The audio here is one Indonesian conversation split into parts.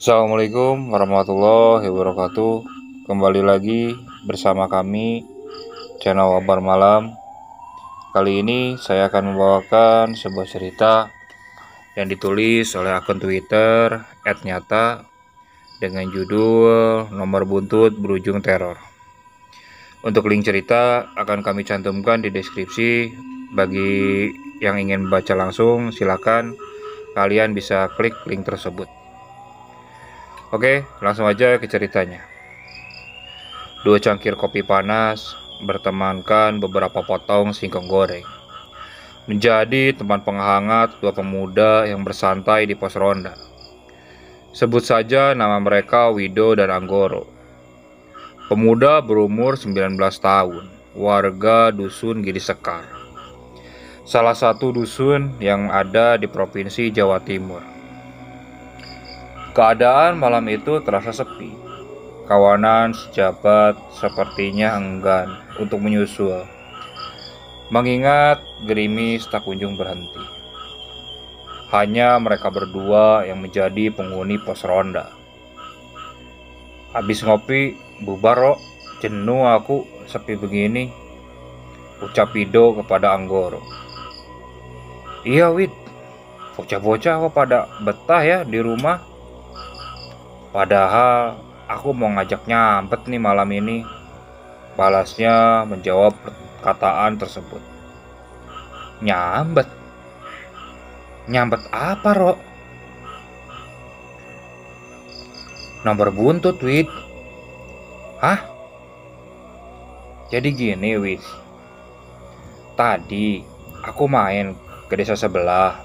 Assalamualaikum warahmatullahi wabarakatuh. Kembali lagi bersama kami channel Wabar Malam. Kali ini saya akan membawakan sebuah cerita yang ditulis oleh akun Twitter @nyata dengan judul Nomor Buntut Berujung Teror. Untuk link cerita akan kami cantumkan di deskripsi. Bagi yang ingin membaca langsung, silakan kalian bisa klik link tersebut. Oke, langsung aja ke ceritanya. Dua cangkir kopi panas bertemankan beberapa potong singkong goreng menjadi teman penghangat dua pemuda yang bersantai di pos ronda. Sebut saja nama mereka Wido dan Anggoro. Pemuda berumur 19 tahun, warga dusun Giri Sekar, salah satu dusun yang ada di Provinsi Jawa Timur. Keadaan malam itu terasa sepi. Kawanan sejabat sepertinya enggan untuk menyusul, mengingat gerimis tak kunjung berhenti. Hanya mereka berdua yang menjadi penghuni pos ronda. Habis ngopi, bubar Rok. Jenuh aku sepi begini, ucap Wido kepada Anggoro. Iya Wid, bocah-bocah kok pada betah ya di rumah. Padahal aku mau ngajak nyambet nih malam ini, balasnya menjawab perkataan tersebut. Nyambet? Nyambet apa, Rok? Nomor buntut, Wid. Hah? Jadi gini, Wid. Tadi aku main ke desa sebelah.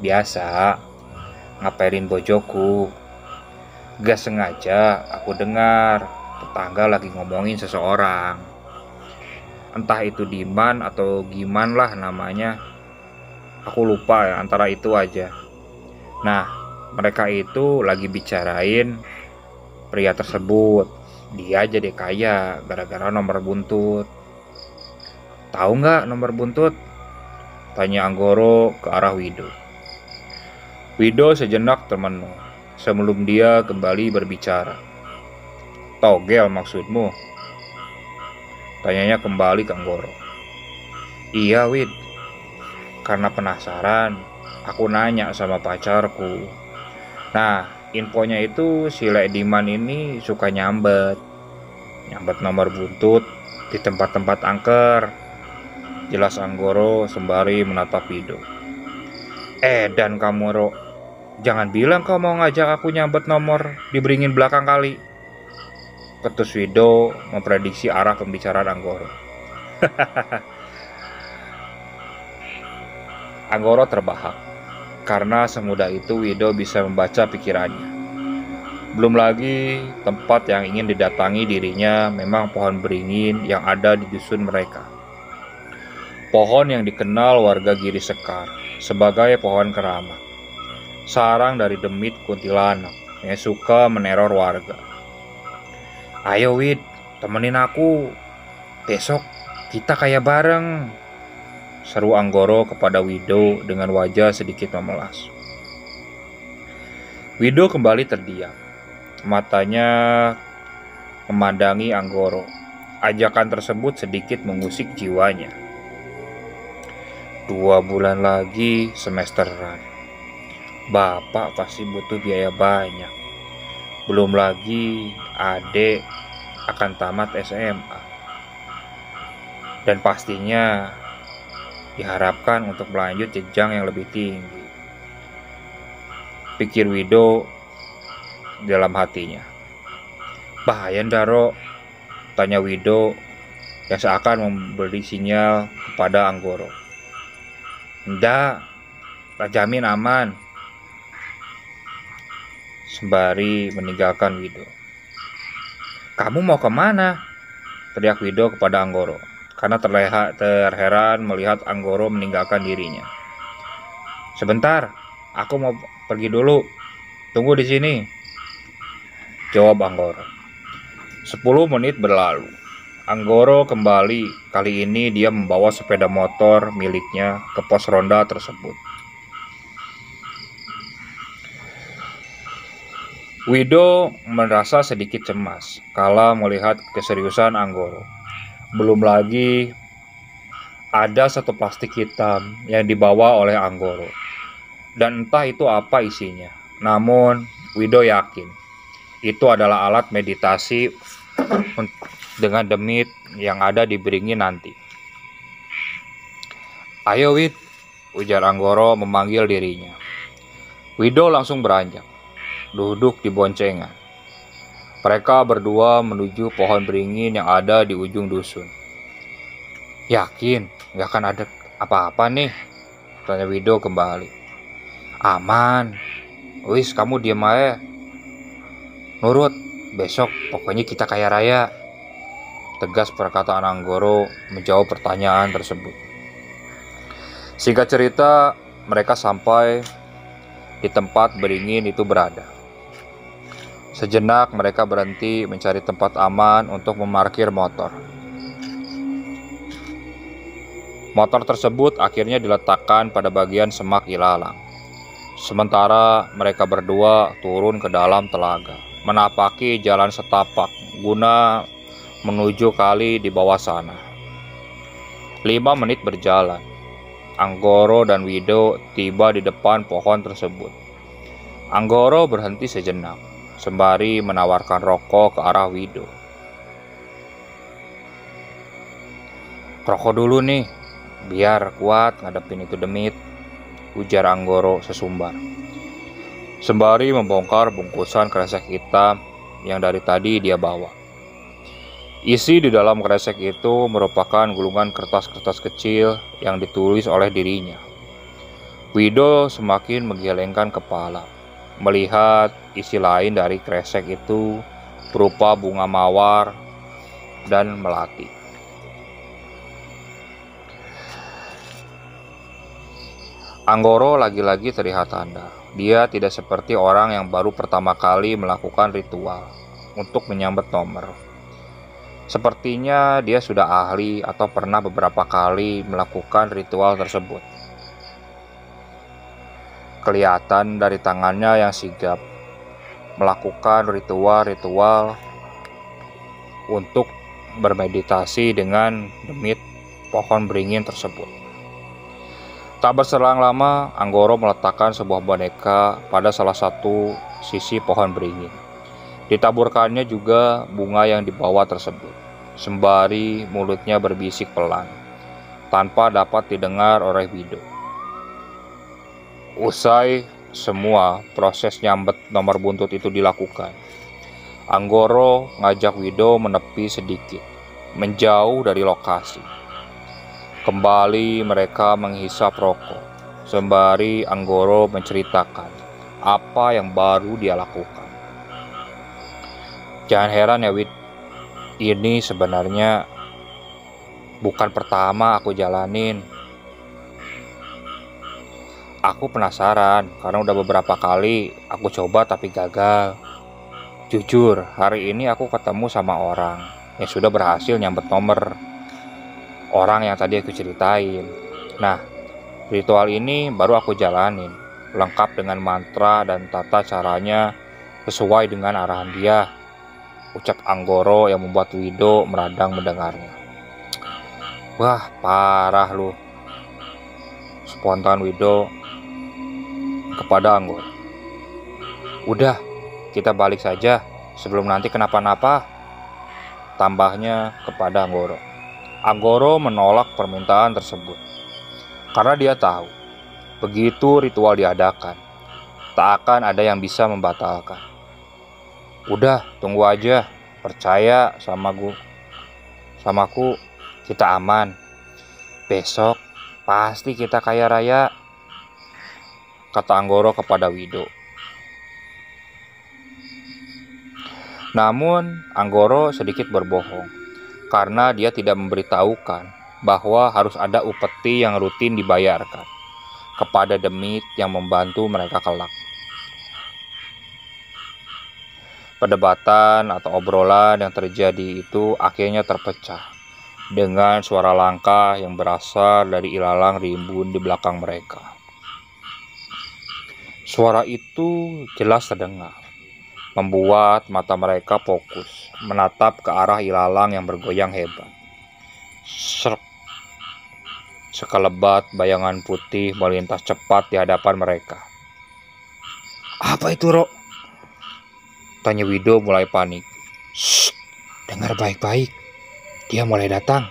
Biasa, ngapelin bojoku. Gak sengaja aku dengar tetangga lagi ngomongin seseorang. Entah itu Diman atau Giman lah namanya. Aku lupa ya, antara itu aja. Nah, mereka itu lagi bicarain pria tersebut. Dia jadi kaya gara-gara nomor buntut. Tahu nggak nomor buntut? Tanya Anggoro ke arah Wido. Wido sejenak termenung sebelum dia kembali berbicara. Togel maksudmu? Tanyanya kembali ke Anggoro. Iya Wid, karena penasaran aku nanya sama pacarku. Nah, infonya itu si Lek Diman ini suka nyambet nomor buntut di tempat-tempat angker, jelas Anggoro sembari menatap Wido. Dan kamu Rok, jangan bilang kau mau ngajak aku nyambet nomor di beringin belakang kali. Ketus Wido memprediksi arah pembicaraan Anggoro. Anggoro terbahak karena semudah itu Wido bisa membaca pikirannya. Belum lagi tempat yang ingin didatangi dirinya memang pohon beringin yang ada di dusun mereka. Pohon yang dikenal warga Giri Sekar sebagai pohon keramat, sarang dari demit kuntilanak yang suka meneror warga. Ayo Wid, temenin aku. Besok kita kaya bareng, seru Anggoro kepada Wido dengan wajah sedikit memelas. Wido kembali terdiam. Matanya memandangi Anggoro. Ajakan tersebut sedikit mengusik jiwanya. 2 bulan lagi semesteran. Bapak pasti butuh biaya banyak. Belum lagi adik akan tamat SMA. Dan pastinya diharapkan untuk melanjut jenjang yang lebih tinggi, pikir Wido dalam hatinya. Bahaya Daro? Tanya Wido yang seakan memberi sinyal kepada Anggoro. Ndak, tak jamin aman, sembari meninggalkan Wido. Kamu mau kemana? Teriak Wido kepada Anggoro karena terlihat terheran melihat Anggoro meninggalkan dirinya. Sebentar, aku mau pergi dulu. Tunggu di sini, jawab Anggoro. 10 menit berlalu. Anggoro kembali. Kali ini dia membawa sepeda motor miliknya ke pos ronda tersebut. Wido merasa sedikit cemas kala melihat keseriusan Anggoro. Belum lagi ada satu plastik hitam yang dibawa oleh Anggoro. Dan entah itu apa isinya. Namun Wido yakin itu adalah alat meditasi dengan demit yang ada di beringin nanti. "Ayo Wid," ujar Anggoro memanggil dirinya. Wido langsung beranjak, duduk di boncengan. Mereka berdua menuju pohon beringin yang ada di ujung dusun. "Yakin gak akan ada apa-apa nih?" tanya Wido kembali. "Aman. Wis, kamu diam aja. Nurut, besok pokoknya kita kaya raya," tegas perkataan Anggoro menjawab pertanyaan tersebut. Singkat cerita, mereka sampai di tempat beringin itu berada. Sejenak mereka berhenti mencari tempat aman untuk memarkir motor. Motor tersebut akhirnya diletakkan pada bagian semak ilalang. Sementara mereka berdua turun ke dalam telaga, menapaki jalan setapak guna menuju kali di bawah sana. 5 menit berjalan, Anggoro dan Wido tiba di depan pohon tersebut. Anggoro berhenti sejenak, sembari menawarkan rokok ke arah Wido. "Rokok dulu nih, biar kuat ngadepin itu demit," ujar Anggoro sesumbar, sembari membongkar bungkusan kresek hitam yang dari tadi dia bawa. Isi di dalam kresek itu merupakan gulungan kertas-kertas kecil yang ditulis oleh dirinya. Wido semakin menggelengkan kepala melihat isi lain dari kresek itu berupa bunga mawar dan melati. Anggoro lagi-lagi terlihat tanda. Dia tidak seperti orang yang baru pertama kali melakukan ritual untuk menyambet nomor. Sepertinya dia sudah ahli atau pernah beberapa kali melakukan ritual tersebut. Kelihatan dari tangannya yang sigap melakukan ritual-ritual untuk bermeditasi dengan demit pohon beringin tersebut. Tak berselang lama, Anggoro meletakkan sebuah boneka pada salah satu sisi pohon beringin. Ditaburkannya juga bunga yang dibawa tersebut, sembari mulutnya berbisik pelan, tanpa dapat didengar oleh Wido. Usai semua proses nyambet nomor buntut itu dilakukan, Anggoro ngajak Wido menepi sedikit, menjauh dari lokasi. Kembali mereka menghisap rokok, sembari Anggoro menceritakan apa yang baru dia lakukan. "Jangan heran ya Wid, ini sebenarnya bukan pertama aku jalanin. Aku penasaran karena udah beberapa kali aku coba tapi gagal. Jujur, hari ini aku ketemu sama orang yang sudah berhasil nyambet nomor. Orang yang tadi aku ceritain. Nah, ritual ini baru aku jalanin, lengkap dengan mantra dan tata caranya sesuai dengan arahan dia," ucap Anggoro yang membuat Wido meradang mendengarnya. "Wah, parah lu," spontan Wido kepada Anggoro. "Udah, kita balik saja sebelum nanti kenapa-napa," tambahnya kepada Anggoro. Anggoro menolak permintaan tersebut karena dia tahu begitu ritual diadakan, tak akan ada yang bisa membatalkan. "Udah, tunggu aja. Percaya samaku, kita aman. Besok pasti kita kaya raya," kata Anggoro kepada Wido. Namun Anggoro sedikit berbohong karena dia tidak memberitahukan bahwa harus ada upeti yang rutin dibayarkan kepada demit yang membantu mereka kelak. Perdebatan atau obrolan yang terjadi itu akhirnya terpecah dengan suara langkah yang berasal dari ilalang rimbun di belakang mereka. Suara itu jelas terdengar membuat mata mereka fokus, menatap ke arah ilalang yang bergoyang hebat. Serp. Sekelebat bayangan putih melintas cepat di hadapan mereka. "Apa itu, Ro?" tanya Wido mulai panik. "Shh, dengar baik-baik. Dia mulai datang."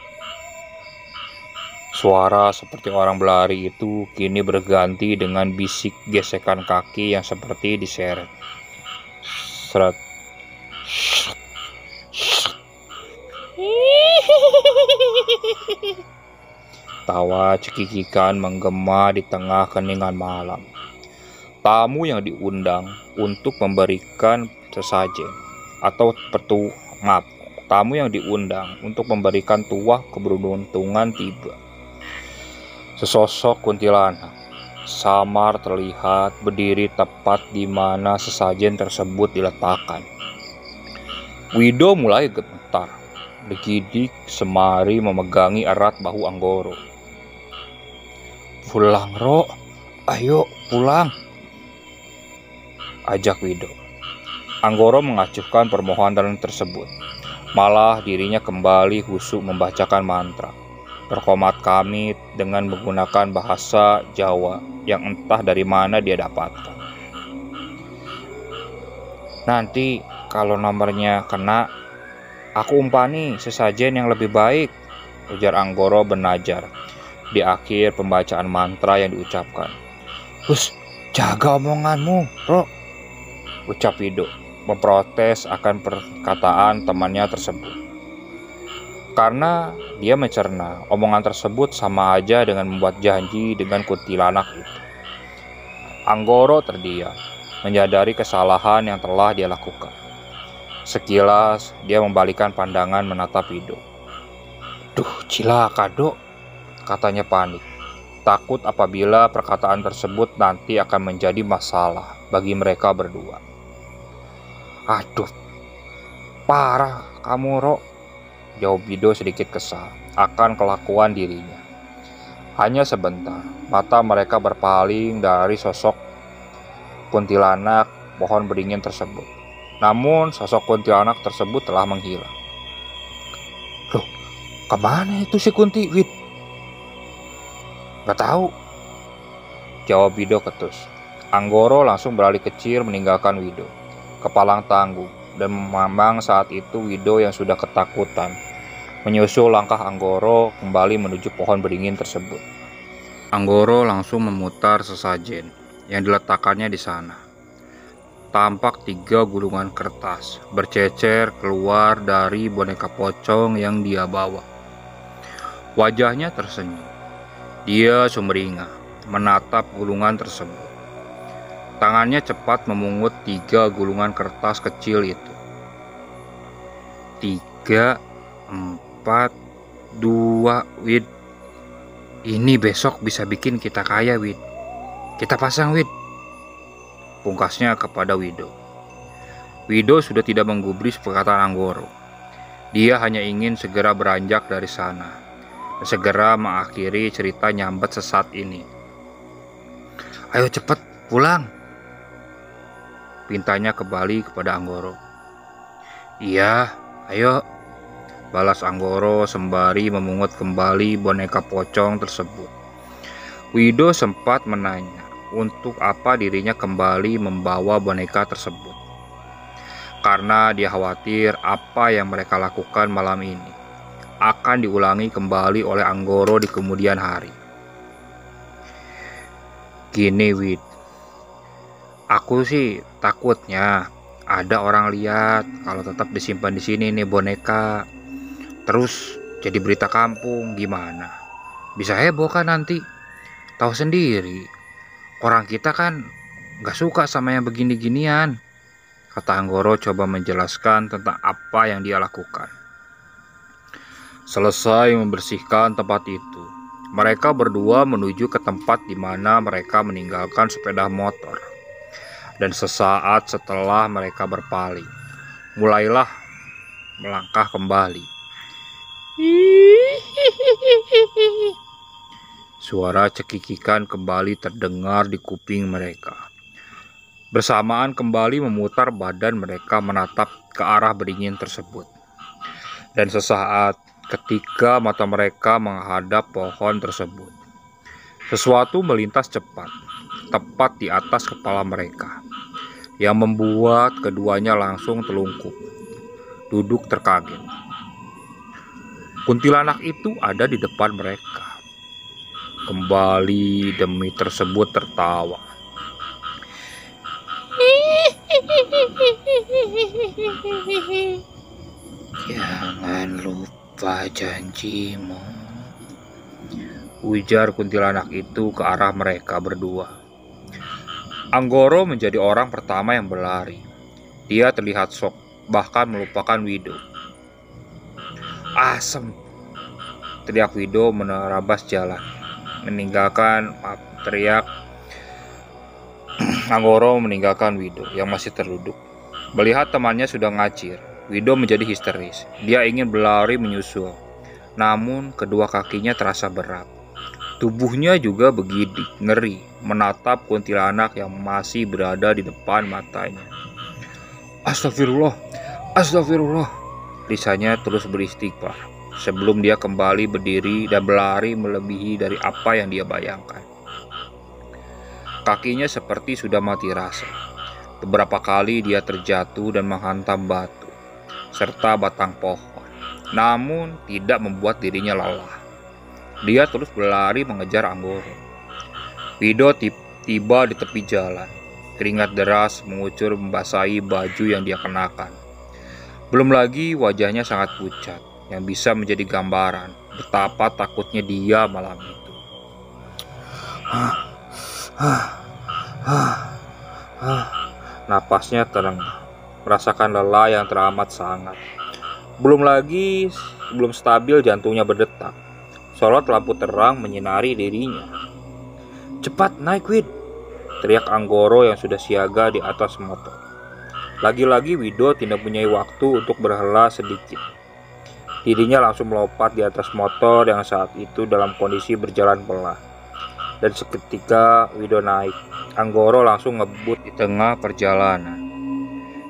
Suara seperti orang berlari itu kini berganti dengan bisik gesekan kaki yang seperti diseret. Seret. Tawa cekikikan menggema di tengah keningan malam. Tamu yang diundang untuk memberikan sesajen atau tamu yang diundang untuk memberikan tuah keberuntungan tiba. Sesosok kuntilanak samar terlihat berdiri tepat di mana sesajen tersebut diletakkan. Wido mulai gemetar, bergidik semari memegangi erat bahu Anggoro. "Pulang, Ro, ayo pulang," ajak Wido. Anggoro mengacuhkan permohonan tersebut. Malah dirinya kembali husyuk membacakan mantra. Berkomat kamit dengan menggunakan bahasa Jawa yang entah dari mana dia dapatkan. "Nanti kalau nomornya kena, aku umpani sesajen yang lebih baik," ujar Anggoro benajar di akhir pembacaan mantra yang diucapkan. "Hus, jaga omonganmu, Ro," ucap Wido, memprotes akan perkataan temannya tersebut. Karena dia mencerna omongan tersebut sama aja dengan membuat janji dengan kuntilanak itu. Anggoro terdiam, menyadari kesalahan yang telah dia lakukan. Sekilas dia membalikkan pandangan menatap Wido. "Duh, cilaka, Dok," katanya panik. Takut apabila perkataan tersebut nanti akan menjadi masalah bagi mereka berdua. "Aduh, parah kamu, Ro," jawab Wido sedikit kesal akan kelakuan dirinya. Hanya sebentar, mata mereka berpaling dari sosok kuntilanak pohon beringin tersebut. Namun sosok kuntilanak tersebut telah menghilang. "Loh, kemana itu si Kunti, Wid?" "Gak tahu," jawab Wido ketus. Anggoro langsung beralih kecil meninggalkan Wido, kepalang tangguh, dan memang saat itu Wido yang sudah ketakutan menyusul langkah Anggoro kembali menuju pohon beringin tersebut. Anggoro langsung memutar sesajen yang diletakkannya di sana. Tampak 3 gulungan kertas bercecer keluar dari boneka pocong yang dia bawa. Wajahnya tersenyum. Dia sumringah menatap gulungan tersebut. Tangannya cepat memungut 3 gulungan kertas kecil itu. 3, 4, 2, Wid. Ini besok bisa bikin kita kaya, Wid. Kita pasang, Wid. Pungkasnya kepada Wido. Wido sudah tidak menggubris perkataan Anggoro. Dia hanya ingin segera beranjak dari sana dan segera mengakhiri cerita nyambat sesat ini. "Ayo cepat pulang," pintanya kembali kepada Anggoro. "Iya, ayo," balas Anggoro sembari memungut kembali boneka pocong tersebut. Wido sempat menanya untuk apa dirinya kembali membawa boneka tersebut. Karena dia khawatir apa yang mereka lakukan malam ini akan diulangi kembali oleh Anggoro di kemudian hari. "Gini, Wid, aku sih takutnya ada orang lihat kalau tetap disimpan di sini nih boneka. Terus jadi berita kampung, gimana? Bisa heboh kan nanti? Tahu sendiri, orang kita kan gak suka sama yang begini-ginian," kata Anggoro coba menjelaskan tentang apa yang dia lakukan. Selesai membersihkan tempat itu, mereka berdua menuju ke tempat di mana mereka meninggalkan sepeda motor. Dan sesaat setelah mereka berpaling, mulailah melangkah kembali. Suara cekikikan kembali terdengar di kuping mereka. bersamaan kembali memutar badan mereka menatap ke arah beringin tersebut. Dan sesaat ketika mata mereka menghadap pohon tersebut, sesuatu melintas cepat, tepat di atas kepala mereka, yang membuat keduanya langsung telungkup, duduk terkaget. Kuntilanak itu ada di depan mereka. Kembali demi tersebut tertawa. "Jangan lupa janjimu," ujar kuntilanak itu ke arah mereka berdua. Anggoro menjadi orang pertama yang berlari. Dia terlihat shock, bahkan melupakan Wido. "Asem!" teriak Wido menerabas jalan. Anggoro meninggalkan Wido yang masih terduduk. Melihat temannya sudah ngacir, Wido menjadi histeris. Dia ingin berlari menyusul, namun kedua kakinya terasa berat. Tubuhnya juga bergidik, ngeri, menatap kuntilanak yang masih berada di depan matanya. "Astagfirullah, astagfirullah," lisannya terus beristighfar sebelum dia kembali berdiri dan berlari melebihi dari apa yang dia bayangkan. Kakinya seperti sudah mati rasa. Beberapa kali dia terjatuh dan menghantam batu serta batang pohon, namun tidak membuat dirinya lelah. Dia terus berlari mengejar Anggoro. Wido tiba di tepi jalan. Keringat deras mengucur membasahi baju yang dia kenakan. Belum lagi wajahnya sangat pucat, yang bisa menjadi gambaran betapa takutnya dia malam itu. Napasnya terengah, merasakan lelah yang teramat sangat. Belum stabil jantungnya berdetak. Sorot lampu terang menyinari dirinya. "Cepat naik, Wid!" teriak Anggoro yang sudah siaga di atas motor. Lagi-lagi Wido tidak punya waktu untuk berhela sedikit. Dirinya langsung melompat di atas motor yang saat itu dalam kondisi berjalan pelan. Dan seketika Wido naik, Anggoro langsung ngebut di tengah perjalanan.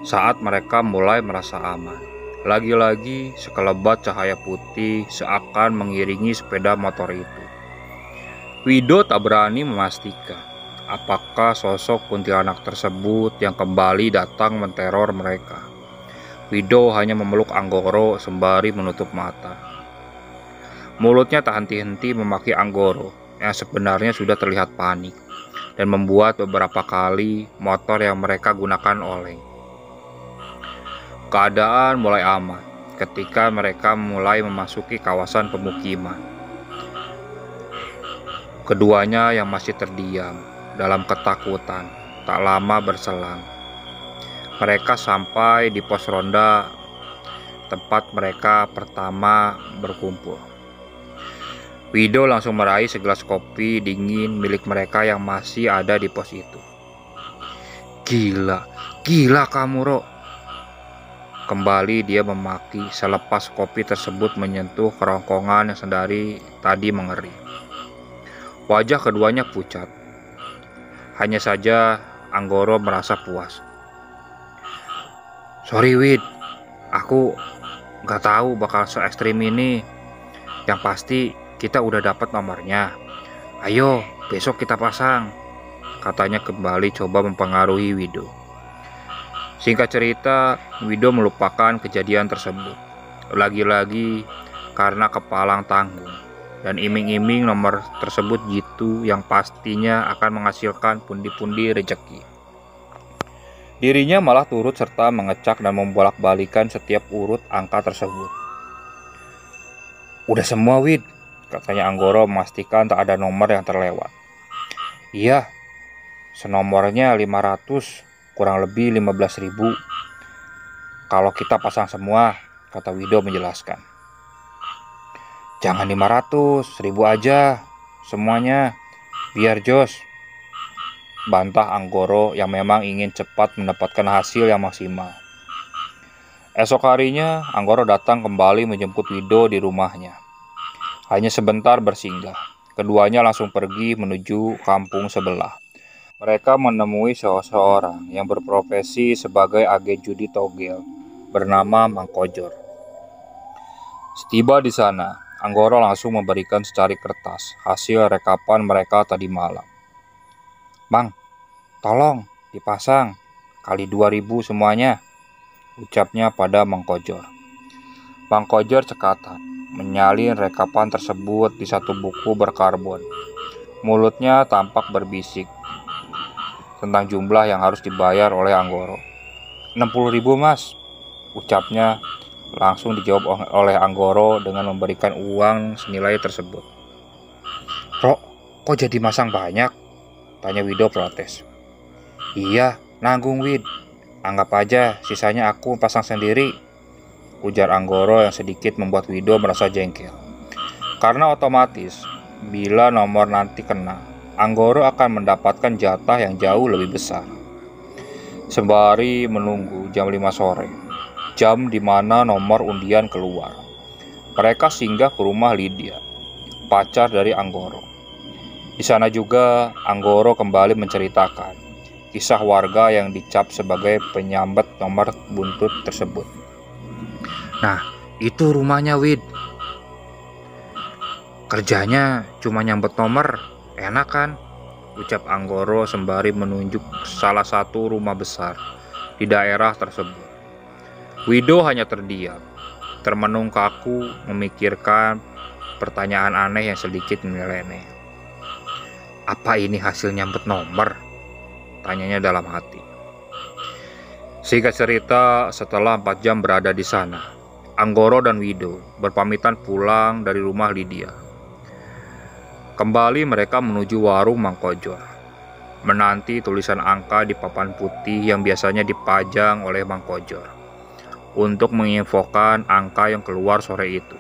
Saat mereka mulai merasa aman, lagi-lagi sekelebat cahaya putih seakan mengiringi sepeda motor itu. Wido tak berani memastikan apakah sosok kuntilanak tersebut yang kembali datang menteror mereka. Wido hanya memeluk Anggoro sembari menutup mata. Mulutnya tak henti-henti memaki Anggoro yang sebenarnya sudah terlihat panik dan membuat beberapa kali motor yang mereka gunakan oleng. Keadaan mulai aman ketika mereka mulai memasuki kawasan pemukiman. Keduanya yang masih terdiam dalam ketakutan tak lama berselang. Mereka sampai di pos ronda tempat mereka pertama berkumpul. Wido langsung meraih segelas kopi dingin milik mereka yang masih ada di pos itu. Gila kamu, Ro!" Kembali dia memaki selepas kopi tersebut menyentuh kerongkongan yang sendiri tadi mengeri. Wajah keduanya pucat. Hanya saja Anggoro merasa puas. "Sorry, Wid, aku gak tahu bakal se-ekstrim ini. Yang pasti kita udah dapat nomornya. Ayo, besok kita pasang," katanya kembali coba mempengaruhi Wido. Singkat cerita, Wido melupakan kejadian tersebut. Lagi-lagi karena kepalang tanggung dan iming-iming nomor tersebut gitu yang pastinya akan menghasilkan pundi-pundi rejeki. Dirinya malah turut serta mengecek dan membolak-balikan setiap urut angka tersebut. "Udah semua, Wid," katanya Anggoro memastikan tak ada nomor yang terlewat. "Iya, senomornya 500, kurang lebih 15.000 kalau kita pasang semua," kata Wido menjelaskan. "Jangan 500, 1.000 aja semuanya, biar jos," bantah Anggoro yang memang ingin cepat mendapatkan hasil yang maksimal. Esok harinya Anggoro datang kembali menjemput Wido di rumahnya. Hanya sebentar bersinggah, keduanya langsung pergi menuju kampung sebelah. mereka menemui seseorang yang berprofesi sebagai agen judi togel bernama Mang Kojor. Setiba di sana, Anggoro langsung memberikan secari kertas hasil rekapan mereka tadi malam. "Mang, tolong dipasang kali 2000 semuanya," ucapnya pada Mang Kojor. Mang Kojor cekatan menyalin rekapan tersebut di satu buku berkarbon. Mulutnya tampak berbisik tentang jumlah yang harus dibayar oleh Anggoro. 60.000 mas, ucapnya. Langsung dijawab oleh Anggoro dengan memberikan uang senilai tersebut. "Rok, kok jadi masang banyak?" tanya Wido protes. "Iya, nanggung Wid. Anggap aja sisanya aku pasang sendiri," ujar Anggoro yang sedikit membuat Wido merasa jengkel. Karena otomatis, bila nomor nanti kena, Anggoro akan mendapatkan jatah yang jauh lebih besar. Sembari menunggu jam 5 sore, jam di mana nomor undian keluar, mereka singgah ke rumah Lydia, pacar dari Anggoro. Di sana juga Anggoro kembali menceritakan kisah warga yang dicap sebagai penyambat nomor buntut tersebut. "Nah, itu rumahnya Wid. Kerjanya cuma nyambet nomor, enak kan?" ucap Anggoro sembari menunjuk salah satu rumah besar di daerah tersebut. Wido hanya terdiam, termenung kaku memikirkan pertanyaan aneh yang sedikit menyeleneh. "Apa ini hasil nyambet nomor?" tanyanya dalam hati. Singkat cerita, setelah 4 jam berada di sana, Anggoro dan Wido berpamitan pulang dari rumah Lydia. Kembali mereka menuju warung Mang Kojor, menanti tulisan angka di papan putih yang biasanya dipajang oleh Mang Kojor untuk menginfokan angka yang keluar sore itu.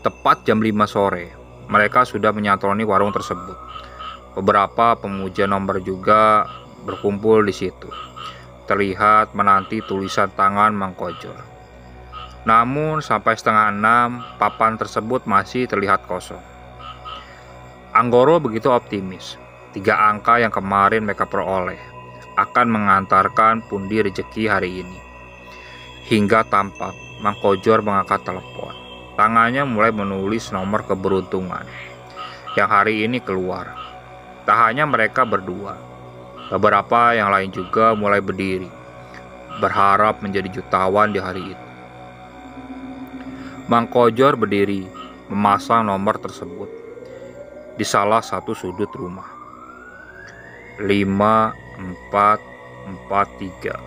Tepat jam 5 sore, mereka sudah menyantroni warung tersebut. Beberapa pemuja nomor juga berkumpul di situ, terlihat menanti tulisan tangan Mang Kojor. Namun sampai setengah 6, papan tersebut masih terlihat kosong. Anggoro begitu optimis, 3 angka yang kemarin mereka peroleh akan mengantarkan pundi rezeki hari ini. Hingga tampak Mang Kojor mengangkat telepon. Tangannya mulai menulis nomor keberuntungan yang hari ini keluar. Tak hanya mereka berdua, beberapa yang lain juga mulai berdiri, berharap menjadi jutawan di hari itu. Mang Kojor berdiri memasang nomor tersebut di salah satu sudut rumah. 5443,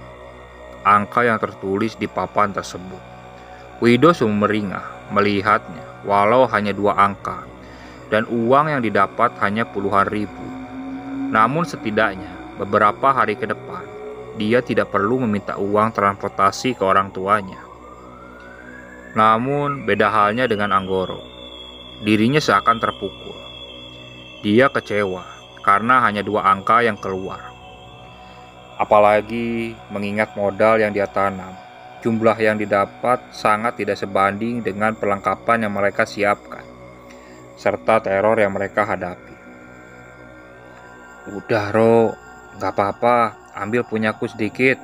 angka yang tertulis di papan tersebut. Wido sumeringah melihatnya, walau hanya 2 angka, dan uang yang didapat hanya puluhan ribu. Namun setidaknya beberapa hari ke depan, dia tidak perlu meminta uang transportasi ke orang tuanya. Namun beda halnya dengan Anggoro. Dirinya seakan terpukul. Dia kecewa karena hanya 2 angka yang keluar. Apalagi mengingat modal yang dia tanam, jumlah yang didapat sangat tidak sebanding dengan perlengkapan yang mereka siapkan, serta teror yang mereka hadapi. "Udah Ro, gak apa-apa, ambil punyaku sedikit,"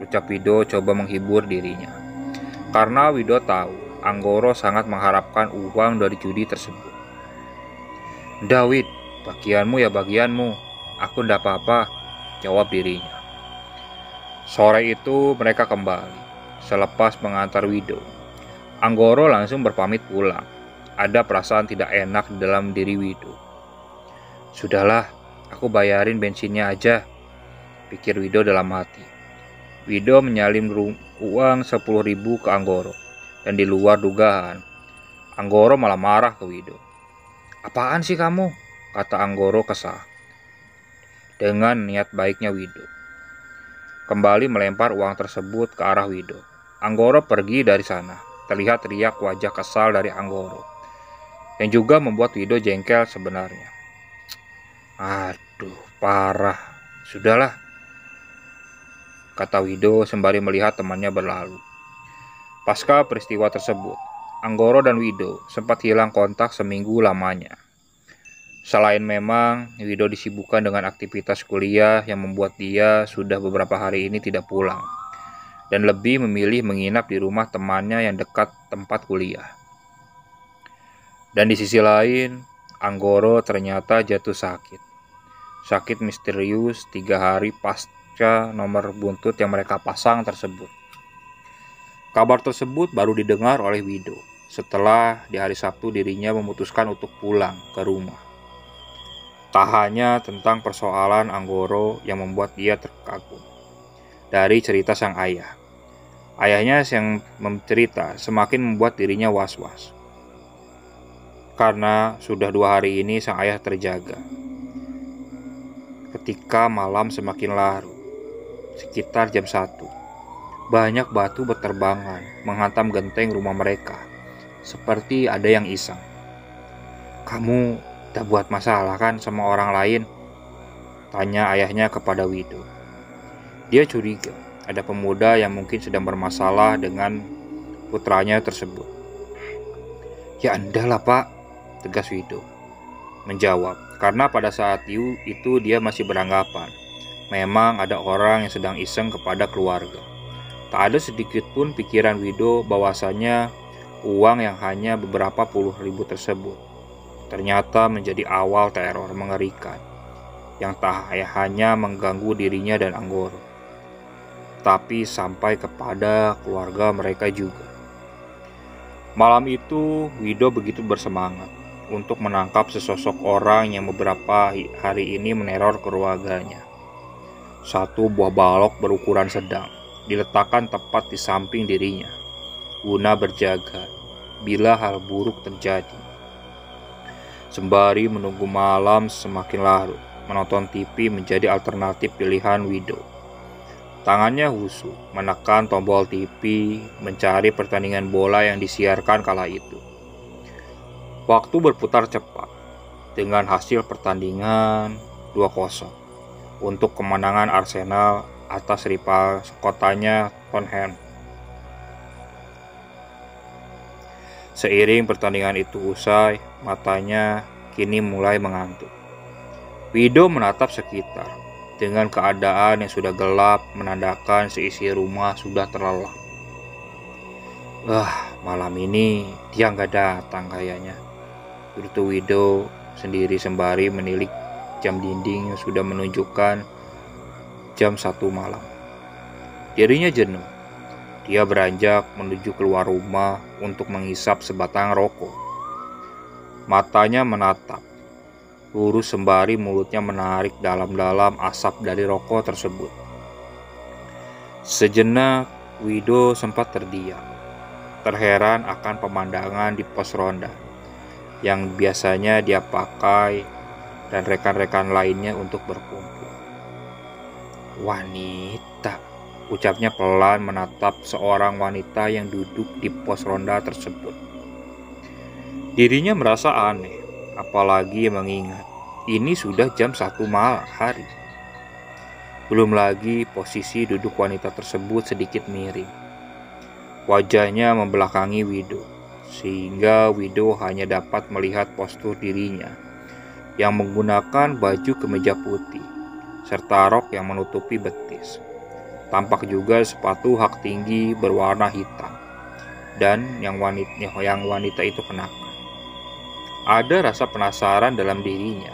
ucap Wido coba menghibur dirinya. Karena Wido tahu Anggoro sangat mengharapkan uang dari judi tersebut. "Udah Wid, bagianmu ya bagianmu, aku ndak apa-apa," jawab dirinya. Sore itu mereka kembali. Selepas mengantar Wido, Anggoro langsung berpamit pulang. Ada perasaan tidak enak di dalam diri Wido. "Sudahlah, aku bayarin bensinnya aja," pikir Wido dalam hati. Wido menyalin uang 10.000 ke Anggoro, dan di luar dugaan, Anggoro malah marah ke Wido. "Apaan sih kamu?" kata Anggoro kesal dengan niat baiknya Wido. Kembali melempar uang tersebut ke arah Wido. Anggoro pergi dari sana. Terlihat riak wajah kesal dari Anggoro, yang juga membuat Wido jengkel sebenarnya. "Aduh, parah. Sudahlah," kata Wido sembari melihat temannya berlalu. Pasca peristiwa tersebut, Anggoro dan Wido sempat hilang kontak seminggu lamanya. Selain memang Wido disibukkan dengan aktivitas kuliah yang membuat dia sudah beberapa hari ini tidak pulang dan lebih memilih menginap di rumah temannya yang dekat tempat kuliah. Dan di sisi lain, Anggoro ternyata jatuh sakit. Sakit misterius 3 hari pasca nomor buntut yang mereka pasang tersebut. Kabar tersebut baru didengar oleh Wido setelah di hari Sabtu dirinya memutuskan untuk pulang ke rumah. Tak hanya tentang persoalan Anggoro yang membuat dia terkagum dari cerita sang ayah. Ayahnya yang mencerita semakin membuat dirinya was-was. Karena sudah 2 hari ini sang ayah terjaga. Ketika malam semakin larut, sekitar jam 1, banyak batu berterbangan menghantam genteng rumah mereka. Seperti ada yang iseng. "Kamu tak buat masalah kan sama orang lain?" tanya ayahnya kepada Wido. Dia curiga ada pemuda yang mungkin sedang bermasalah dengan putranya tersebut. "Ya endah lah Pak," tegas Wido menjawab, karena pada saat itu dia masih beranggapan memang ada orang yang sedang iseng kepada keluarga. Tak ada sedikit pun pikiran Wido bahwasanya uang yang hanya beberapa puluh ribu tersebut ternyata menjadi awal teror mengerikan yang tak hanya mengganggu dirinya dan Anggoro, tapi sampai kepada keluarga mereka juga. Malam itu Wido begitu bersemangat untuk menangkap sesosok orang yang beberapa hari ini meneror keluarganya. Satu buah balok berukuran sedang diletakkan tepat di samping dirinya, guna berjaga bila hal buruk terjadi. Sembari menunggu malam semakin larut, menonton TV menjadi alternatif pilihan Wido. Tangannya husu menekan tombol TV mencari pertandingan bola yang disiarkan kala itu. Waktu berputar cepat dengan hasil pertandingan 2-0 untuk kemenangan Arsenal atas rival kotanya Tottenham. Seiring pertandingan itu usai, matanya kini mulai mengantuk. Wido menatap sekitar dengan keadaan yang sudah gelap, menandakan seisi rumah sudah terlelap. Malam ini dia nggak datang kayaknya, begitu Wido sendiri sembari menilik jam dinding yang sudah menunjukkan jam 1 malam. Dirinya jenuh. Dia beranjak menuju keluar rumah untuk menghisap sebatang rokok. Matanya menatap lurus sembari mulutnya menarik dalam-dalam asap dari rokok tersebut. Sejenak Wido sempat terdiam, terheran akan pemandangan di pos ronda yang biasanya dia pakai dan rekan-rekan lainnya untuk berkumpul. "Wanita," ucapnya pelan menatap seorang wanita yang duduk di pos ronda tersebut. Dirinya merasa aneh, apalagi mengingat ini sudah jam 1 malam hari. Belum lagi posisi duduk wanita tersebut sedikit miring. Wajahnya membelakangi Wido, sehingga Wido hanya dapat melihat postur dirinya yang menggunakan baju kemeja putih serta rok yang menutupi betis. Tampak juga sepatu hak tinggi berwarna hitam dan yang wanita itu kenakan. Ada rasa penasaran dalam dirinya.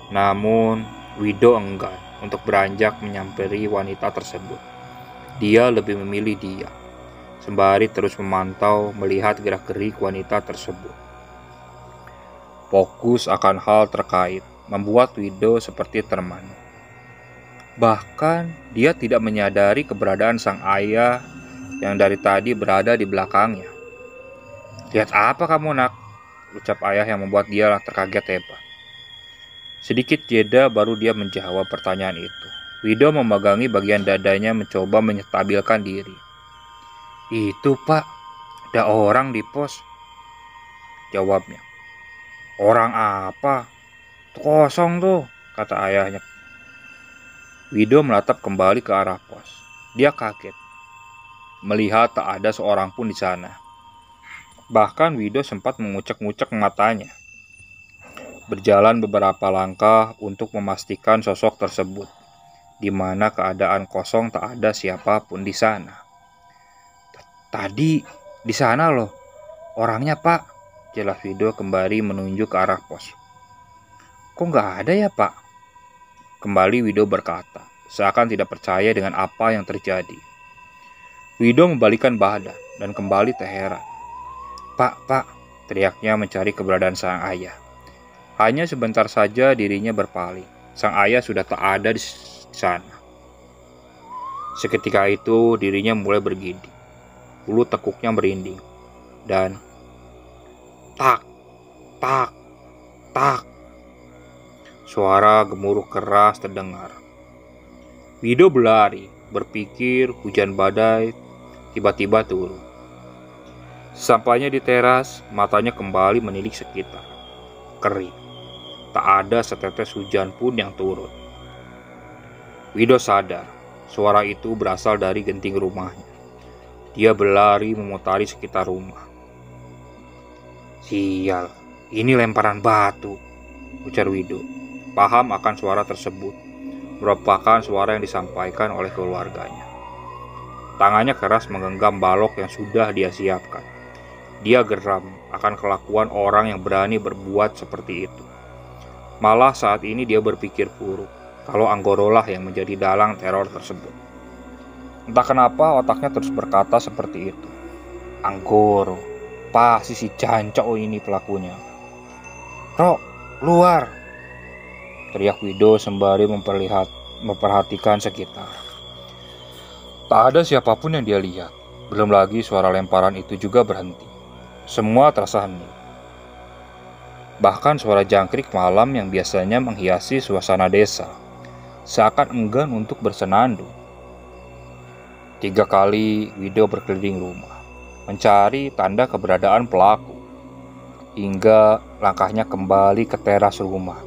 Namun Wido enggan untuk beranjak menyamperi wanita tersebut. Dia lebih memilih diam, sembari terus memantau melihat gerak-gerik wanita tersebut. Fokus akan hal terkait membuat Wido seperti termangu. Bahkan dia tidak menyadari keberadaan sang ayah yang dari tadi berada di belakangnya. "Lihat apa kamu nak?" ucap ayah yang membuat dia terkaget hebat. Sedikit jeda baru dia menjawab pertanyaan itu. Wido memegangi bagian dadanya mencoba menstabilkan diri. "Itu Pak, ada orang di pos," jawabnya. "Orang apa? Kosong tuh," kata ayahnya. Wido menatap kembali ke arah pos. Dia kaget melihat tak ada seorang pun di sana. Bahkan Wido sempat mengucek-ngucek matanya. berjalan beberapa langkah untuk memastikan sosok tersebut, di mana keadaan kosong tak ada siapapun di sana. "Tadi di sana loh, orangnya Pak," jelas Wido kembali menunjuk ke arah pos. "Kok nggak ada ya Pak?" Kembali Wido berkata, seakan tidak percaya dengan apa yang terjadi. Wido membalikkan badan dan kembali terheran. Pak, teriaknya mencari keberadaan sang ayah. Hanya sebentar saja dirinya berpaling. Sang ayah sudah tak ada di sana. Seketika itu dirinya mulai bergidik. Bulu tekuknya merinding. Dan tak, tak, tak. Suara gemuruh keras terdengar. Wido berlari, berpikir hujan badai tiba-tiba turun. Sampainya di teras, matanya kembali menilik sekitar. Kering. Tak ada setetes hujan pun yang turun. Wido sadar, suara itu berasal dari genting rumahnya. Dia berlari memutari sekitar rumah. "Sial, ini lemparan batu," ujar Wido. Paham akan suara tersebut, merupakan suara yang disampaikan oleh keluarganya. Tangannya keras menggenggam balok yang sudah dia siapkan. Dia geram akan kelakuan orang yang berani berbuat seperti itu. Malah saat ini dia berpikir buruk kalau Anggorolah yang menjadi dalang teror tersebut. Entah kenapa otaknya terus berkata seperti itu. Anggoro, pasti si jancok ini pelakunya. "Rok, luar!" teriak Wido sembari memperhatikan sekitar. Tak ada siapapun yang dia lihat. Belum lagi suara lemparan itu juga berhenti. Semua terasa hening. Bahkan suara jangkrik malam yang biasanya menghiasi suasana desa seakan enggan untuk bersenandung. 3 kali Wido berkeliling rumah, mencari tanda keberadaan pelaku, hingga langkahnya kembali ke teras rumah.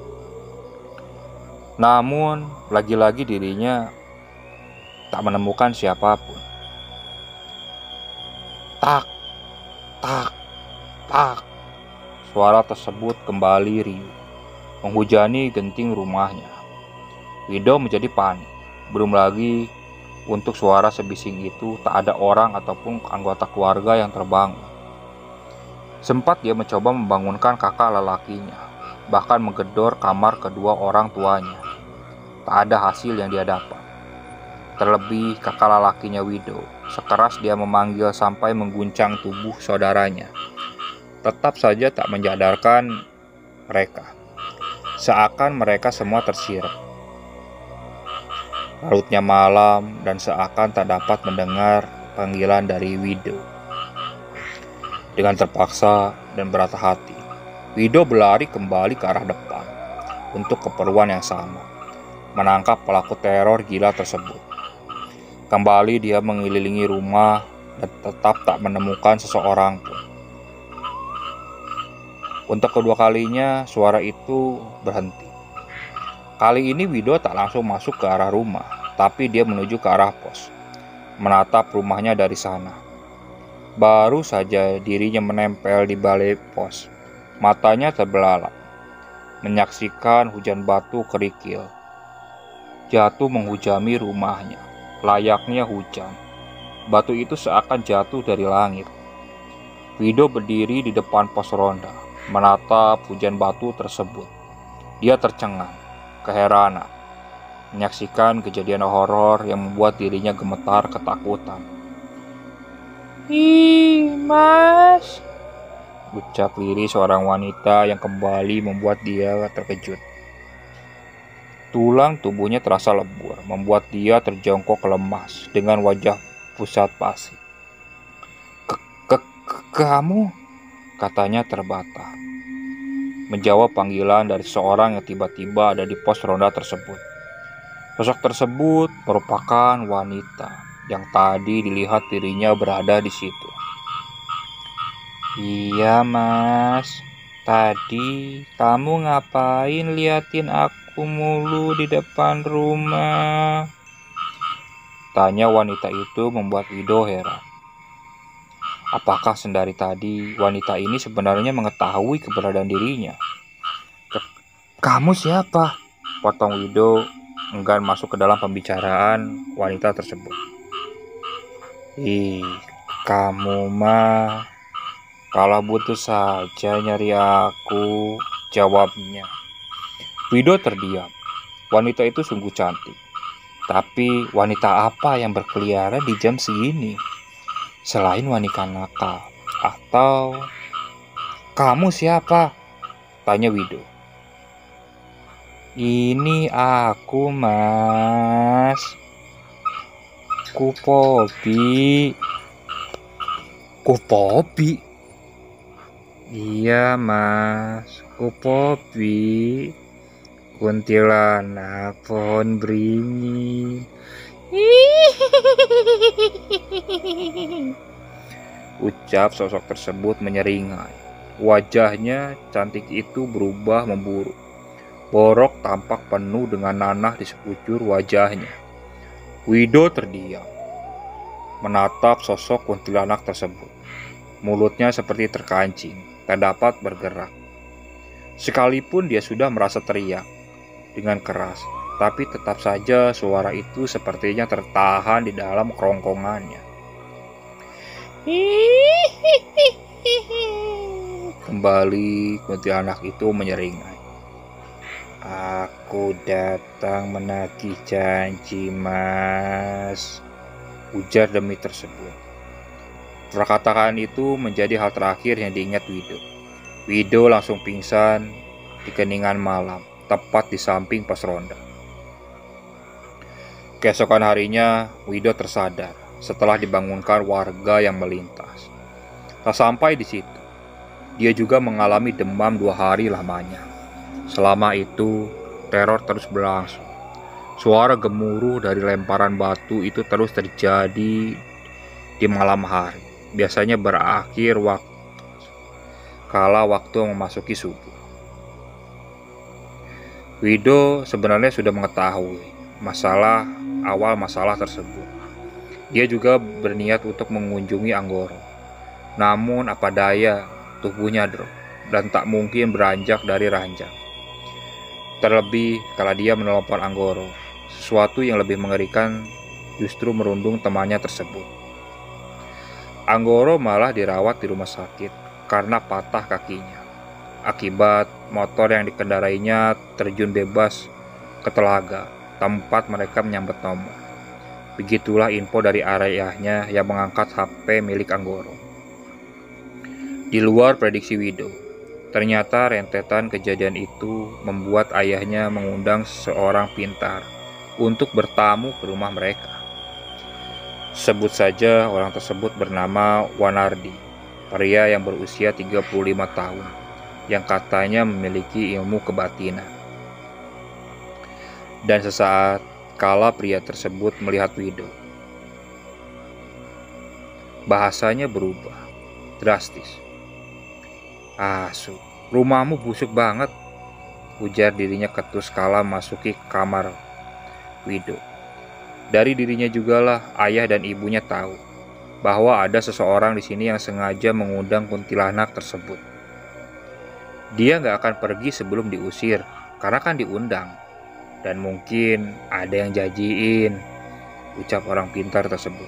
Namun, lagi-lagi dirinya tak menemukan siapapun. Tak, tak, tak. Suara tersebut kembali riuh, menghujani genting rumahnya. Wido menjadi panik. Belum lagi untuk suara sebising itu tak ada orang ataupun anggota keluarga yang terbangun. Sempat dia mencoba membangunkan kakak lelakinya, bahkan menggedor kamar kedua orang tuanya. Tak ada hasil yang dia dapat. Terlebih kakak lelakinya Wido, sekeras dia memanggil sampai mengguncang tubuh saudaranya, tetap saja tak menyadarkan mereka. Seakan mereka semua tersirap. Larutnya malam dan seakan tak dapat mendengar panggilan dari Wido. Dengan terpaksa dan berat hati, Wido berlari kembali ke arah depan untuk keperluan yang sama, menangkap pelaku teror gila tersebut. Kembali dia mengelilingi rumah dan tetap tak menemukan seseorang pun. Untuk kedua kalinya suara itu berhenti. Kali ini Wido tak langsung masuk ke arah rumah, tapi dia menuju ke arah pos, menatap rumahnya dari sana. Baru saja dirinya menempel di balai pos, matanya terbelalak, menyaksikan hujan batu kerikil jatuh menghujani rumahnya. Layaknya hujan, batu itu seakan jatuh dari langit. Wido berdiri di depan pos ronda, menatap hujan batu tersebut. Dia tercengang, keheranan, menyaksikan kejadian horor yang membuat dirinya gemetar ketakutan. "Ih, Mas," ucap lirih seorang wanita yang kembali membuat dia terkejut. Tulang tubuhnya terasa lebur, membuat dia terjongkok lemas dengan wajah pusat pasi. Kamu?" katanya terbata, menjawab panggilan dari seorang yang tiba-tiba ada di pos ronda tersebut. Sosok tersebut merupakan wanita yang tadi dilihat dirinya berada di situ. "Iya, Mas. Tadi kamu ngapain liatin aku mulu di depan rumah?" tanya wanita itu membuat Wido heran. Apakah sendari tadi wanita ini sebenarnya mengetahui keberadaan dirinya? Kamu siapa? Potong Wido enggan masuk ke dalam pembicaraan wanita tersebut. Ih, kamu mah kalau butuh saja nyari aku, jawabnya. Wido terdiam. Wanita itu sungguh cantik. Tapi wanita apa yang berkeliaran di jam segini? Selain wanita nakal. Atau kamu siapa? Tanya Wido. Ini aku, Mas. Kupopi. Kupopi? Iya, Mas. Kupopi. Kuntilanak pohon beringin. Ucap sosok tersebut menyeringai. Wajahnya cantik itu berubah memburuk. Borok tampak penuh dengan nanah di sekujur wajahnya. Wido terdiam, menatap sosok kuntilanak tersebut. Mulutnya seperti terkancing, tak dapat bergerak. Sekalipun dia sudah merasa teriak dengan keras, tapi tetap saja suara itu sepertinya tertahan di dalam kerongkongannya. Kembali kuntilanak itu menyeringai. Aku datang menagih janji, Mas, ujar demi tersebut. Perkataan itu menjadi hal terakhir yang diingat Wido. Wido langsung pingsan di keningan malam, tepat di samping pos ronda. Keesokan harinya, Wido tersadar setelah dibangunkan warga yang melintas. Tak sampai di situ, dia juga mengalami demam 2 hari lamanya. Selama itu, teror terus berlangsung. Suara gemuruh dari lemparan batu itu terus terjadi di malam hari. Biasanya berakhir kala waktu memasuki subuh. Wido sebenarnya sudah mengetahui awal masalah tersebut. Dia juga berniat untuk mengunjungi Anggoro. Namun apa daya, tubuhnya drop dan tak mungkin beranjak dari ranjang. Terlebih kala dia menelepon Anggoro, sesuatu yang lebih mengerikan justru merundung temannya tersebut. Anggoro malah dirawat di rumah sakit karena patah kakinya. Akibat motor yang dikendarainya terjun bebas ke telaga, tempat mereka menyambet nomor. Begitulah info dari ayahnya yang mengangkat HP milik Anggoro. Di luar prediksi Wido, ternyata rentetan kejadian itu membuat ayahnya mengundang seorang pintar untuk bertamu ke rumah mereka. Sebut saja orang tersebut bernama Wanardi, pria yang berusia 35 tahun, yang katanya memiliki ilmu kebatinan. Dan sesaat kala pria tersebut melihat Wido, bahasanya berubah drastis. Asu, rumahmu busuk banget, ujar dirinya ketus kala masuki kamar Wido. Dari dirinya jugalah ayah dan ibunya tahu bahwa ada seseorang di sini yang sengaja mengundang kuntilanak tersebut. Dia gak akan pergi sebelum diusir, karena kan diundang. Dan mungkin ada yang janjiin, ucap orang pintar tersebut.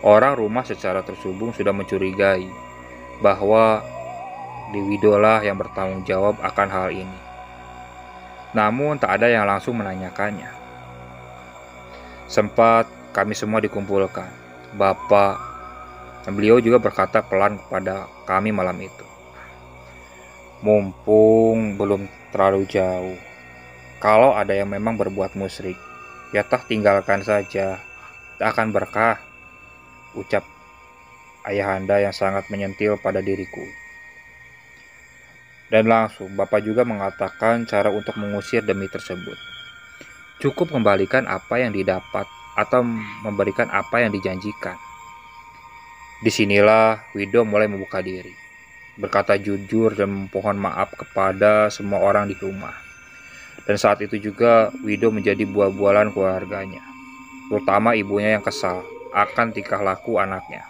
Orang rumah secara terhubung sudah mencurigai bahwa Wido lah yang bertanggung jawab akan hal ini. Namun tak ada yang langsung menanyakannya. Sempat kami semua dikumpulkan. Bapak dan beliau juga berkata pelan kepada kami malam itu. Mumpung belum terlalu jauh, kalau ada yang memang berbuat musyrik, ya tinggalkan saja, tak akan berkah, ucap ayahanda yang sangat menyentil pada diriku. Dan langsung Bapak juga mengatakan cara untuk mengusir demi tersebut. Cukup kembalikan apa yang didapat atau memberikan apa yang dijanjikan. Disinilah Wido mulai membuka diri, berkata jujur dan memohon maaf kepada semua orang di rumah. Dan saat itu juga Wido menjadi buah-bualan keluarganya, terutama ibunya yang kesal akan tingkah laku anaknya.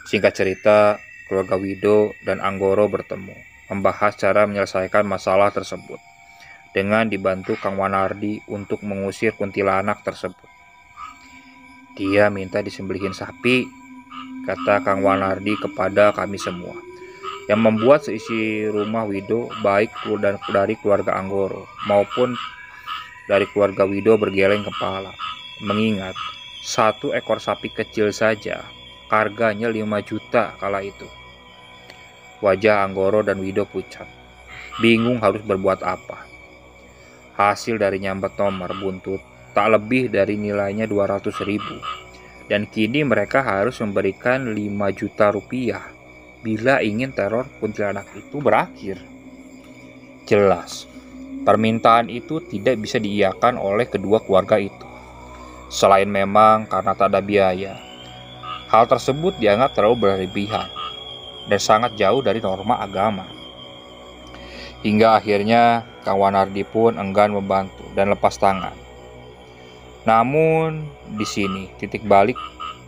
Singkat cerita, keluarga Wido dan Anggoro bertemu. membahas cara menyelesaikan masalah tersebut dengan dibantu Kang Wanardi untuk mengusir kuntilanak tersebut. Dia minta disembelihin sapi, kata Kang Wanardi kepada kami semua, yang membuat seisi rumah Wido, baik dari keluarga Anggoro maupun dari keluarga Wido bergeleng kepala, mengingat satu ekor sapi kecil saja harganya 5 juta kala itu. Wajah Anggoro dan Wido pucat, bingung harus berbuat apa. Hasil dari nyambet nomor buntut tak lebih dari nilainya 200.000, dan kini mereka harus memberikan 5 juta rupiah bila ingin teror kuntilanak itu berakhir. Jelas, permintaan itu tidak bisa diiyakan oleh kedua keluarga itu. Selain memang karena tak ada biaya, hal tersebut dianggap terlalu berlebihan dan sangat jauh dari norma agama. Hingga akhirnya Kang Wanardi pun enggan membantu dan lepas tangan. Namun di sini titik balik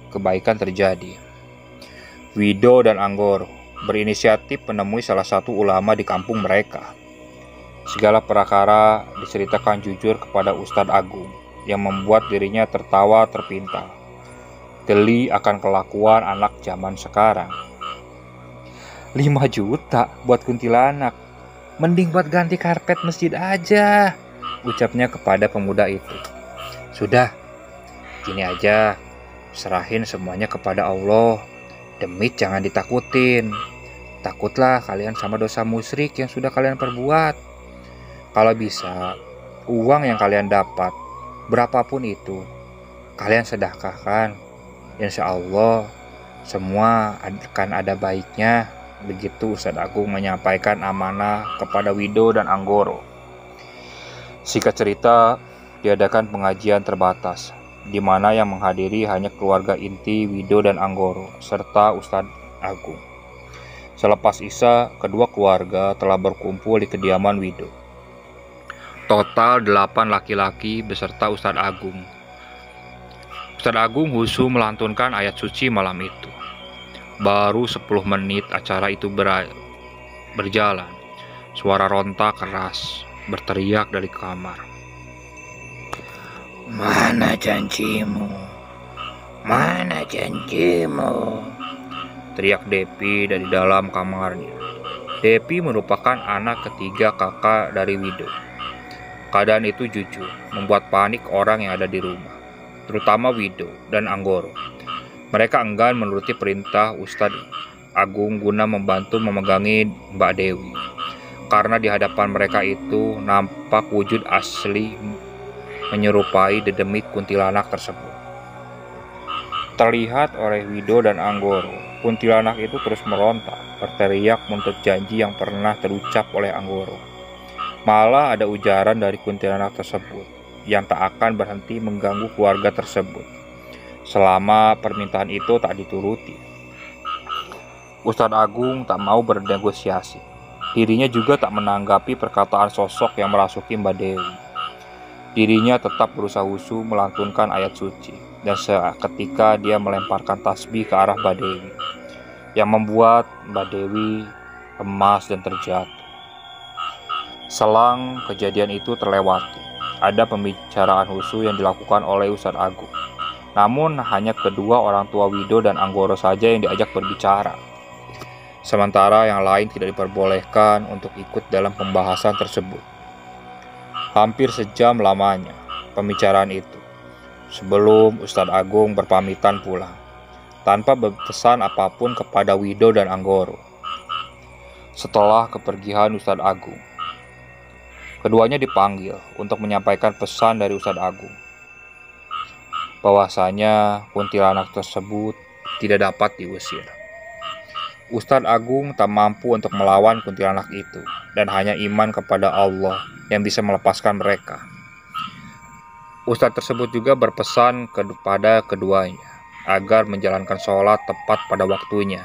kebaikan terjadi. Wido dan Anggoro berinisiatif menemui salah satu ulama di kampung mereka. Segala perkara diceritakan jujur kepada Ustadz Agung, yang membuat dirinya tertawa terpintal. Geli akan kelakuan anak zaman sekarang. 5 juta buat kuntilanak, mending buat ganti karpet masjid aja, ucapnya kepada pemuda itu. Sudah, gini aja, serahin semuanya kepada Allah. Demit jangan ditakutin. Takutlah kalian sama dosa musyrik yang sudah kalian perbuat. Kalau bisa, uang yang kalian dapat, berapapun itu, kalian sedekahkan. Insya Allah, semua akan ada baiknya. Begitu Ustadz Agung menyampaikan amanah kepada Wido dan Anggoro. Singkat cerita, diadakan pengajian terbatas, di mana yang menghadiri hanya keluarga inti Wido dan Anggoro, serta Ustadz Agung. Selepas Isya, kedua keluarga telah berkumpul di kediaman Wido. Total 8 laki-laki beserta Ustadz Agung. Ustadz Agung khusyuk melantunkan ayat suci malam itu. Baru 10 menit acara itu berjalan, suara ronta keras berteriak dari kamar. Mana janjimu? Mana janjimu? Teriak Depi dari dalam kamarnya. Depi merupakan anak ketiga kakak dari Wido. Keadaan itu jujur membuat panik orang yang ada di rumah, terutama Wido dan Anggoro. Mereka enggan menuruti perintah Ustadz Agung guna membantu memegangi Mbak Dewi, karena di hadapan mereka itu nampak wujud asli menyerupai dedemit kuntilanak tersebut. Terlihat oleh Wido dan Anggoro, kuntilanak itu terus meronta, berteriak menuntut janji yang pernah terucap oleh Anggoro. Malah ada ujaran dari kuntilanak tersebut yang tak akan berhenti mengganggu keluarga tersebut selama permintaan itu tak dituruti. Ustadz Agung tak mau bernegosiasi. Dirinya juga tak menanggapi perkataan sosok yang merasuki Mbak Dewi. Dirinya tetap berusaha khusyuk melantunkan ayat suci, dan seketika dia melemparkan tasbih ke arah Mbak Dewi, yang membuat Mbak Dewi lemas dan terjatuh. Selang kejadian itu terlewati, ada pembicaraan khusyuk yang dilakukan oleh Ustadz Agung. Namun hanya kedua orang tua Wido dan Anggoro saja yang diajak berbicara. Sementara yang lain tidak diperbolehkan untuk ikut dalam pembahasan tersebut. Hampir sejam lamanya pembicaraan itu, sebelum Ustadz Agung berpamitan pulang, tanpa berpesan apapun kepada Wido dan Anggoro. Setelah kepergian Ustadz Agung, keduanya dipanggil untuk menyampaikan pesan dari Ustadz Agung, bahwasanya kuntilanak tersebut tidak dapat diusir. Ustadz Agung tak mampu untuk melawan kuntilanak itu, dan hanya iman kepada Allah yang bisa melepaskan mereka. Ustadz tersebut juga berpesan kepada keduanya agar menjalankan sholat tepat pada waktunya.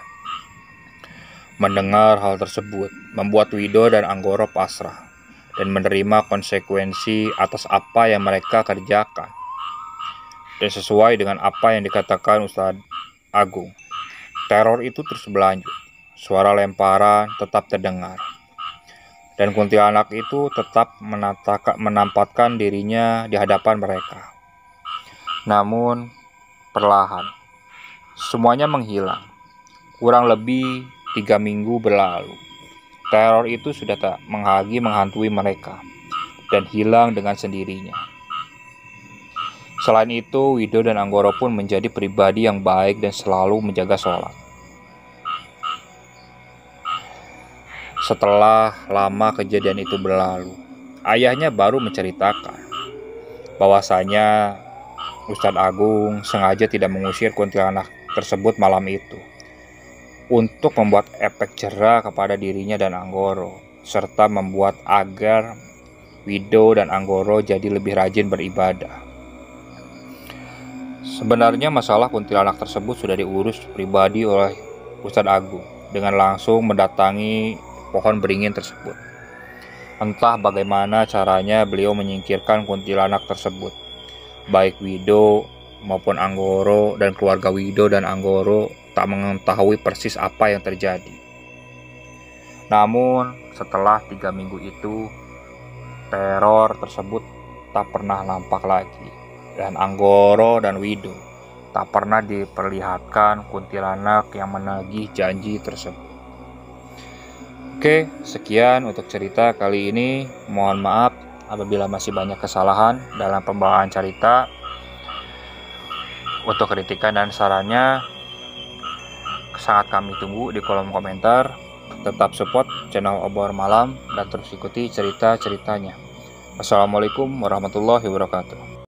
Mendengar hal tersebut membuat Wido dan Anggoro pasrah dan menerima konsekuensi atas apa yang mereka kerjakan. Dan sesuai dengan apa yang dikatakan Ustadz Agung, teror itu terus berlanjut. Suara lemparan tetap terdengar, dan kuntilanak itu tetap menampakkan dirinya di hadapan mereka. Namun perlahan semuanya menghilang. Kurang lebih 3 minggu berlalu. Teror itu sudah tak menghantui mereka dan hilang dengan sendirinya. Selain itu, Wido dan Anggoro pun menjadi pribadi yang baik dan selalu menjaga sholat. Setelah lama kejadian itu berlalu, ayahnya baru menceritakan bahwasanya Ustadz Agung sengaja tidak mengusir kuntilanak tersebut malam itu untuk membuat efek jera kepada dirinya dan Anggoro, serta membuat agar Wido dan Anggoro jadi lebih rajin beribadah. Sebenarnya masalah kuntilanak tersebut sudah diurus pribadi oleh Ustadz Agung dengan langsung mendatangi pohon beringin tersebut. Entah bagaimana caranya beliau menyingkirkan kuntilanak tersebut. Baik Wido maupun Anggoro dan keluarga Wido dan Anggoro tak mengetahui persis apa yang terjadi. Namun setelah 3 minggu itu, teror tersebut tak pernah nampak lagi. Dan Anggoro dan Wido tak pernah diperlihatkan kuntilanak yang menagih janji tersebut. Oke, sekian untuk cerita kali ini. Mohon maaf apabila masih banyak kesalahan dalam pembawaan cerita. Untuk kritikan dan sarannya sangat kami tunggu di kolom komentar. Tetap support channel Obor Malam dan terus ikuti cerita-ceritanya. Assalamualaikum warahmatullahi wabarakatuh.